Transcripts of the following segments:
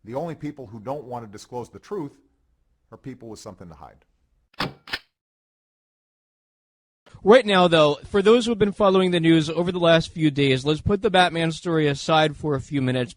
The only people who don't want to disclose the truth are people with something to hide. Right now, though, for those who have been following the news over the last few days, let's put the Batman story aside for a few minutes.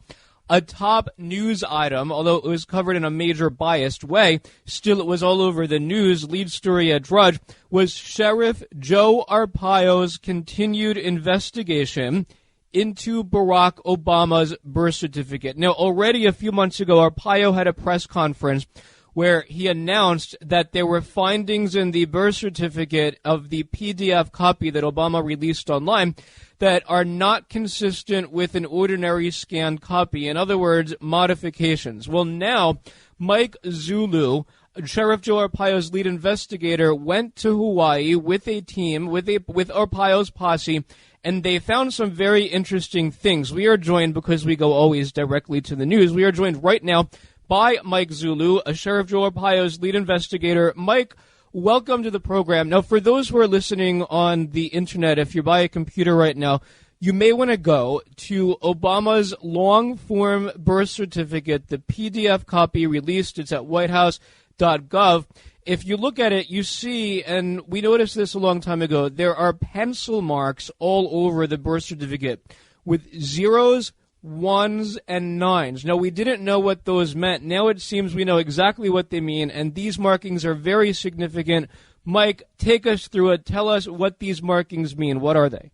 A top news item, although it was covered in a major biased way, still it was all over the news, lead story at Drudge, was Sheriff Joe Arpaio's continued investigation into Barack Obama's birth certificate. Now, already a few months ago, Arpaio had a press conference where he announced that there were findings in the birth certificate of the PDF copy that Obama released online that are not consistent with an ordinary scanned copy. In other words, modifications. Well, now, Mike Zulu, Sheriff Joe Arpaio's lead investigator, went to Hawaii with a team, with Arpaio's posse, and they found some very interesting things. We are joined, because we go always directly to the news, we are joined right now by Mike Zulu, a Sheriff Joe Arpaio's lead investigator. Mike, welcome to the program. Now, for those who are listening on the internet, if you're by a computer right now, you may want to go to Obama's long-form birth certificate, the PDF copy released. It's at whitehouse.gov. If you look at it, you see, and we noticed this a long time ago, there are pencil marks all over the birth certificate with zeros, ones, and nines. Now, we didn't know what those meant. Now it seems we know exactly what they mean, and these markings are very significant. Mike, take us through it. Tell us what these markings mean. What are they?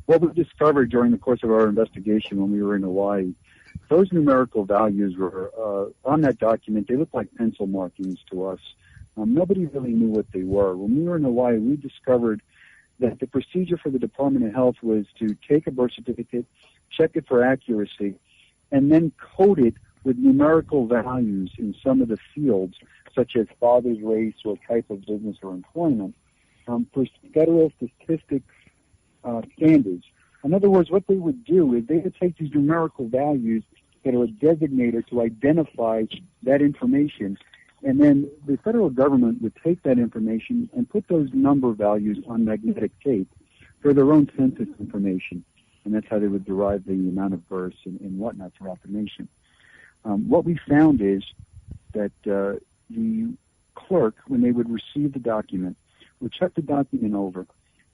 What we discovered during the course of our investigation when we were in Hawaii, those numerical values were on that document. They looked like pencil markings to us. Nobody really knew what they were. When we were in Hawaii, we discovered that the procedure for the Department of Health was to take a birth certificate, check it for accuracy, and then code it with numerical values in some of the fields, such as father's race or type of business or employment, for federal statistics standards. In other words, what they would do is they would take these numerical values that are a designator to identify that information, and then the federal government would take that information and put those number values on magnetic tape for their own census information. And that's how they would derive the amount of births and whatnot throughout the nation. What we found is that the clerk, when they would receive the document, would check the document over.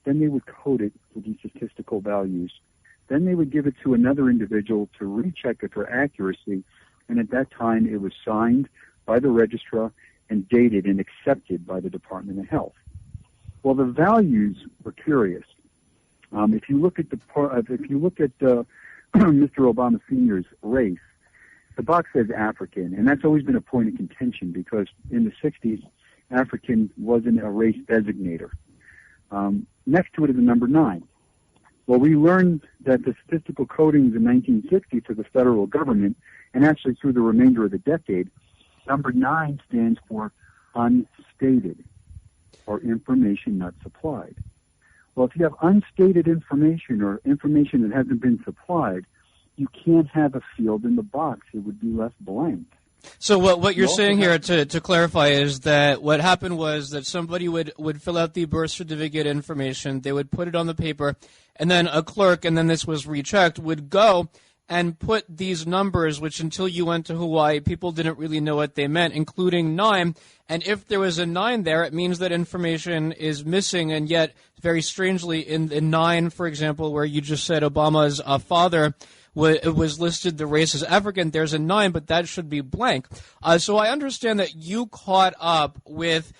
Then they would code it with these statistical values. Then they would give it to another individual to recheck it for accuracy. And at that time, it was signed by the registrar and dated and accepted by the Department of Health. Well, the values were curious. If you look at Mr. Obama Sr.'s race, the box says African, and that's always been a point of contention because in the 60s, African wasn't a race designator. Next to it is the number 9. Well, we learned that the statistical codings in 1960 for the federal government, and actually through the remainder of the decade, number 9 stands for unstated, or information not supplied. Well, if you have unstated information or information that hasn't been supplied, you can't have a field in the box. It would be left blank. So what you're saying here, to clarify, is that what happened was that somebody would fill out the birth certificate information, they would put it on the paper, and then a clerk, and then this was rechecked, would go and put these numbers, which until you went to Hawaii, people didn't really know what they meant, including 9. And if there was a 9 there, it means that information is missing. And yet, very strangely, in 9, for example, where you just said Obama's father was listed, the race as African, there's a 9, but that should be blank. So I understand that you caught up with.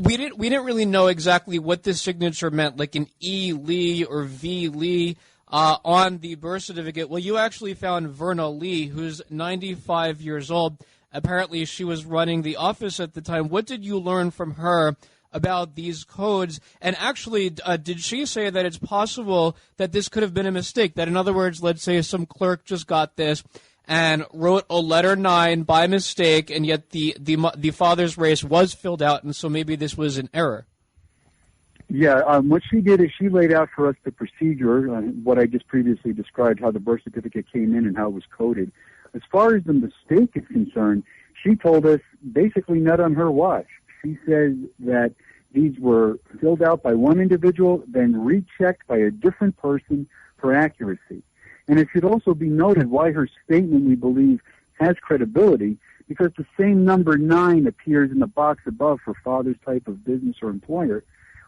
We didn't really know exactly what this signature meant, like an E. Lee or V. Lee. On the birth certificate. Well, you actually found Verna Lee, who's 95 years old. Apparently, she was running the office at the time. What did you learn from her about these codes? And actually, did she say that it's possible that this could have been a mistake? That, in other words, let's say some clerk just got this and wrote a letter 9 by mistake, and yet the father's race was filled out, and so maybe this was an error. Yeah, what she did is she laid out for us the procedure, what I just previously described, how the birth certificate came in and how it was coded. As far as the mistake is concerned, she told us basically not on her watch. She says that these were filled out by one individual, then rechecked by a different person for accuracy. And it should also be noted why her statement, we believe, has credibility because the same number 9 appears in the box above for father's type of business or employer.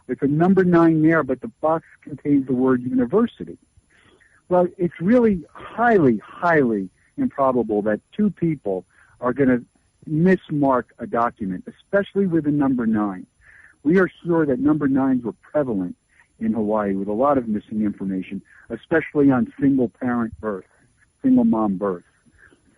With a number 9 there, but the box contains the word university. Well, it's really highly, highly improbable that two people are going to mismark a document, especially with a number 9. We are sure that number 9s were prevalent in Hawaii with a lot of missing information, especially on single parent birth, single mom birth.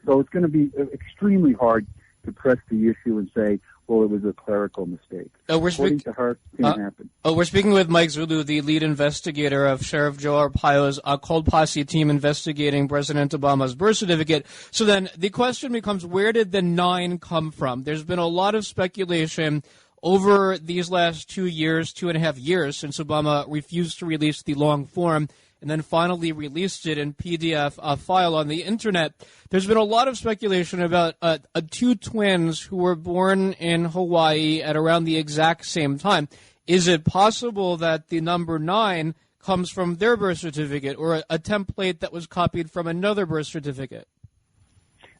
So it's going to be extremely hard to press the issue and say, well, it was a clerical mistake. According to her, it can't happen. We're speaking with Mike Zulu, the lead investigator of Sheriff Joe Arpaio's cold posse team investigating President Obama's birth certificate. So then the question becomes, where did the 9 come from? There's been a lot of speculation over these last 2.5 years, since Obama refused to release the long form and then finally released it in PDF file on the internet. There's been a lot of speculation about two twins who were born in Hawaii at around the exact same time. Is it possible that the number 9 comes from their birth certificate or a template that was copied from another birth certificate?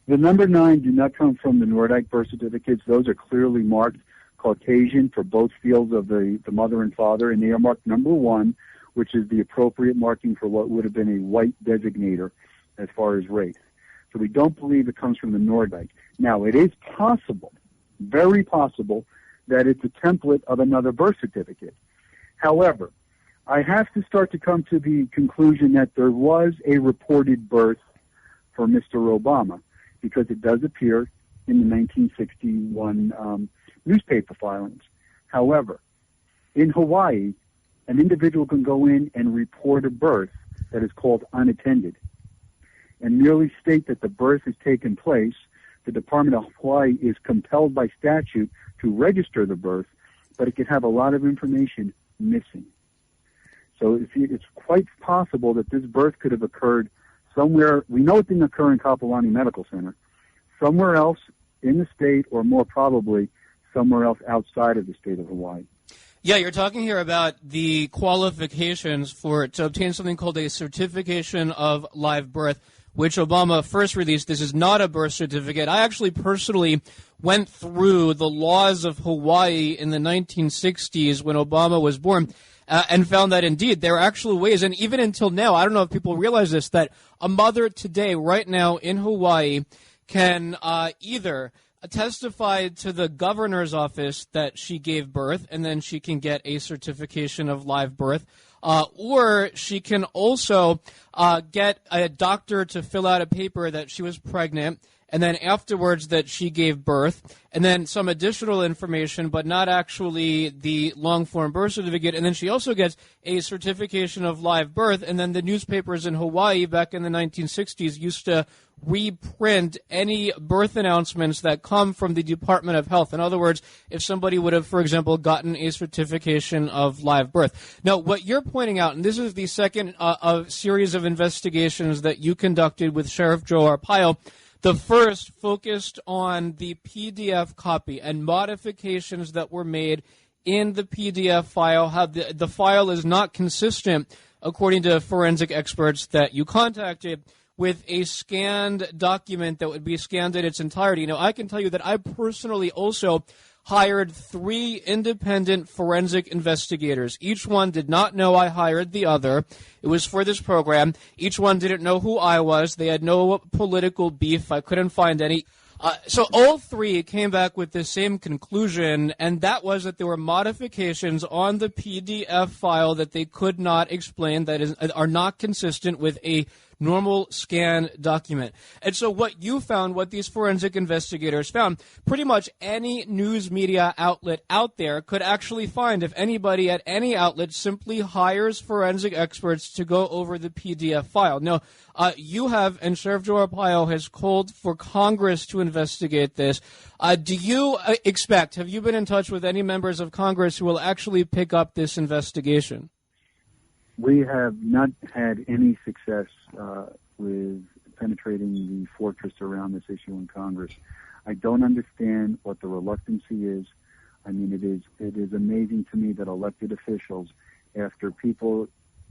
The number 9 do not come from the Nordyke birth certificates. Those are clearly marked Caucasian for both fields of the mother and father, and they are marked number 1, which is the appropriate marking for what would have been a white designator as far as race. So we don't believe it comes from the Nordyke. Now, it is possible, very possible, that it's a template of another birth certificate. However, I have to start to come to the conclusion that there was a reported birth for Mr. Obama, because it does appear in the 1961 newspaper filings. However, in Hawaii, an individual can go in and report a birth that is called unattended and merely state that the birth has taken place. The Department of Hawaii is compelled by statute to register the birth, but it can have a lot of information missing. So it's quite possible that this birth could have occurred somewhere. We know it didn't occur in Kapolani Medical Center. Somewhere else in the state, or more probably somewhere else outside of the state of Hawaii. Yeah, you're talking here about the qualifications to obtain something called a certification of live birth, which Obama first released. This is not a birth certificate. I actually personally went through the laws of Hawaii in the 1960s when Obama was born and found that indeed there are actual ways, and even until now, I don't know if people realize this, that a mother today, right now in Hawaii, can either testify to the governor's office that she gave birth, and then she can get a certification of live birth, or she can also get a doctor to fill out a paper that she was pregnant, and then afterwards that she gave birth, and then some additional information, but not actually the long-form birth certificate, and then she also gets a certification of live birth, and then the newspapers in Hawaii back in the 1960s used to reprint any birth announcements that come from the Department of Health. In other words, if somebody would have, for example, gotten a certification of live birth. Now, what you're pointing out, and this is the second series of investigations that you conducted with Sheriff Joe Arpaio, the first focused on the PDF copy and modifications that were made in the PDF file, how the file is not consistent, according to forensic experts that you contacted, with a scanned document that would be scanned in its entirety. Now, I can tell you that I personally also hired 3 independent forensic investigators. Each one did not know I hired the other. It was for this program. Each one didn't know who I was. They had no political beef. I couldn't find any. So all 3 came back with the same conclusion, and that was that there were modifications on the PDF file that they could not explain, that are not consistent with a normal scan document. And so what you found, what these forensic investigators found, pretty much any news media outlet out there could actually find if anybody at any outlet simply hires forensic experts to go over the PDF file. Now, you have, and Sheriff Joe Arpaio has called for Congress to investigate this. Do you expect, have you been in touch with any members of Congress who will actually pick up this investigation? We have not had any success with penetrating the fortress around this issue in Congress. I don't understand what the reluctancy is. I mean, it is amazing to me that elected officials, after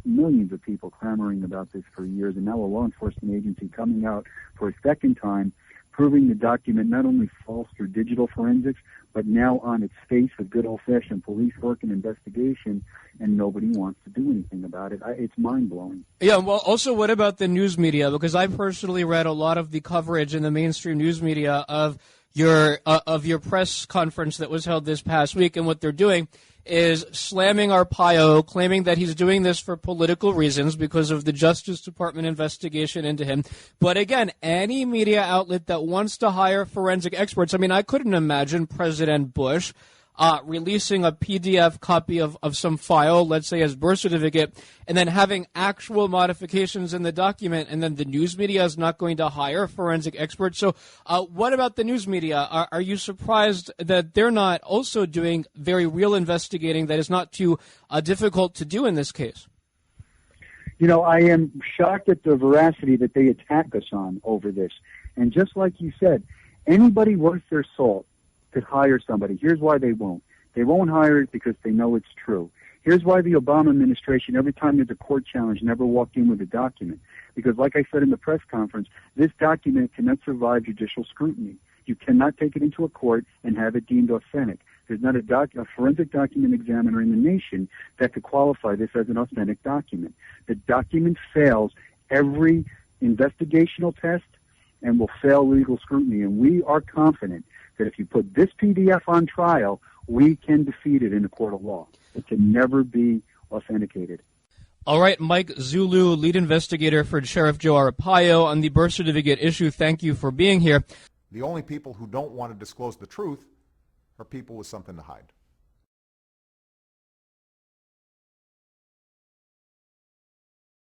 millions of people clamoring about this for years, and now a law enforcement agency coming out for a second time proving the document not only false through digital forensics, but now on its face with good old-fashioned police work and investigation, and nobody wants to do anything about it. It's mind-blowing. Yeah, well, also, what about the news media? Because I personally read a lot of the coverage in the mainstream news media of your press conference that was held this past week, and what they're doing is slamming Arpaio, claiming that he's doing this for political reasons because of the Justice Department investigation into him. But again, any media outlet that wants to hire forensic experts, I mean, I couldn't imagine President Bush releasing a PDF copy of some file, let's say his birth certificate, and then having actual modifications in the document, and then the news media is not going to hire forensic experts. So what about the news media? Are you surprised that they're not also doing very real investigating that is not too difficult to do in this case? You know, I am shocked at the veracity that they attack us on over this. And just like you said, anybody worth their salt could hire somebody. Here's why they won't. They won't hire it because they know it's true. Here's why the Obama administration, every time there's a court challenge, never walked in with a document. Because like I said in the press conference, this document cannot survive judicial scrutiny. You cannot take it into a court and have it deemed authentic. There's not a forensic document examiner in the nation that could qualify this as an authentic document. The document fails every investigational test and will fail legal scrutiny. And we are confident that if you put this PDF on trial, we can defeat it in a court of law. It can never be authenticated. All right, Mike Zulu, lead investigator for Sheriff Joe Arpaio on the birth certificate issue. Thank you for being here. The only people who don't want to disclose the truth are people with something to hide.